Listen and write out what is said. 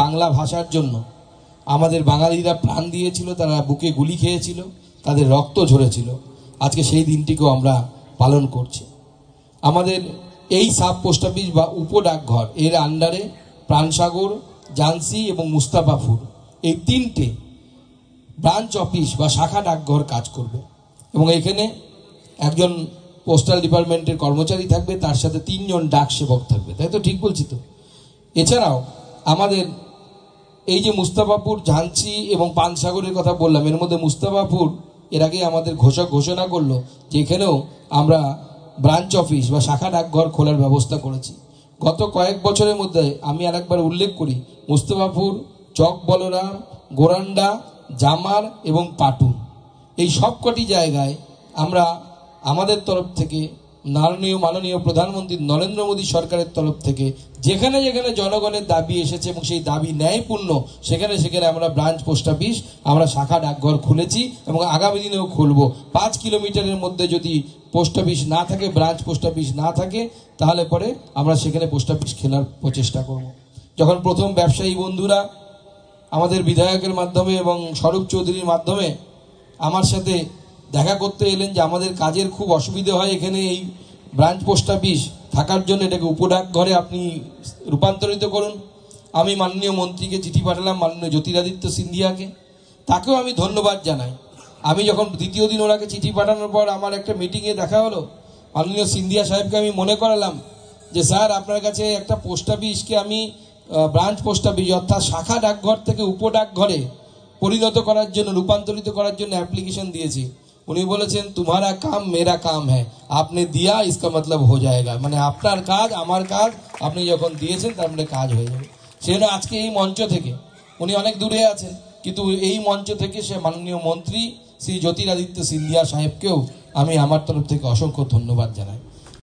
বাংলা ভাষার জন্য আমাদের বাঙালিরা প্রাণ দিয়েছিল, তারা বুকে গুলি খেয়েছিল, তাদের রক্ত ঝরেছিল। আজকে সেই দিনটিকেও আমরা পালন করছি। আমাদের এই সাব পোস্ট অফিস বা উপডাকঘর এর আন্ডারে প্রাণসাগর, ঝান্সি এবং মুস্তাফাপুর এই তিনটে ব্রাঞ্চ অফিস বা শাখা ডাকঘর কাজ করবে এবং এখানে একজন পোস্টাল ডিপার্টমেন্টের কর্মচারী থাকবে, তার সাথে 3 জন ডাক সেবক থাকবে। তাই তো, ঠিক বলছি তো? এছাড়াও আমাদের এই যে মুস্তাফাপুর, ঝান্সি এবং পানসাগরের কথা বললাম, এর মধ্যে মুস্তাফাপুর এর আগে আমাদের ঘোষণা করলো যে এখানেও আমরা ব্রাঞ্চ অফিস বা শাখা ডাকঘর খোলার ব্যবস্থা করেছি। গত কয়েক বছরের মধ্যে আমি আরেকবার উল্লেখ করি, মুস্তাফাপুর, চক বলরাম, গোরান্ডা, জামার এবং পাটুন এই সবকটি জায়গায় আমরা আমাদের তরফ থেকে মাননীয় প্রধানমন্ত্রী নরেন্দ্র মোদী সরকারের তরফ থেকে যেখানে যেখানে জনগণের দাবি এসেছে এবং সেই দাবি ন্যায়পূর্ণ সেখানে সেখানে আমরা ব্রাঞ্চ পোস্ট অফিস, আমরা শাখা ডাকঘর খুলেছি এবং আগামী দিনেও খুলব। 5 কিলোমিটারের মধ্যে যদি পোস্ট অফিস না থাকে, ব্রাঞ্চ পোস্ট অফিস না থাকে, তাহলে পরে আমরা সেখানে পোস্ট অফিস খোলার প্রচেষ্টা করব। যখন প্রথম ব্যবসায়ী বন্ধুরা আমাদের বিধায়কের মাধ্যমে এবং স্বরূপ চৌধুরীর মাধ্যমে আমার সাথে দেখা করতে এলেন যে আমাদের কাজের খুব অসুবিধে হয় এখানে এই ব্রাঞ্চ পোস্ট অফিস থাকার জন্য, এটাকে উপডাকঘরে আপনি রূপান্তরিত করুন। আমি মাননীয় মন্ত্রীকে চিঠি পাঠালাম, মাননীয় জ্যোতিরাদিত্য সিন্ধিয়াকে, তাকেও আমি ধন্যবাদ জানাই। আমি যখন দ্বিতীয় দিন ওনাকে চিঠি পাঠানোর পর আমার একটা মিটিংয়ে দেখা হলো, মাননীয় সিন্ধিয়া সাহেবকে আমি মনে করালাম যে স্যার, আপনার কাছে একটা পোস্ট অফিসকে আমি ব্রাঞ্চ পোস্ট অফিস অর্থাৎ শাখা ডাকঘর থেকে উপডাকঘরে পরিণত করার জন্য, রূপান্তরিত করার জন্য অ্যাপ্লিকেশন দিয়েছি। উনি বলেছেন तुम्हारा काम मेरा काम है, आपने दिया इसका मतलब हो जाएगा, মানে আপনার কাজ আমার কাজ, আপনি যখন দিয়েছেন তার মানে কাজ হয়ে যাবে। সেজন্য আজকে এই মঞ্চ থেকে, উনি অনেক দূরে আছেন কিন্তু এই মঞ্চ থেকে সে মাননীয় মন্ত্রী শ্রী জ্যোতিরাদিত্য সিন্ধিয়া সাহেবকেও আমি আমার তরফ থেকে অসংখ্য ধন্যবাদ জানাই।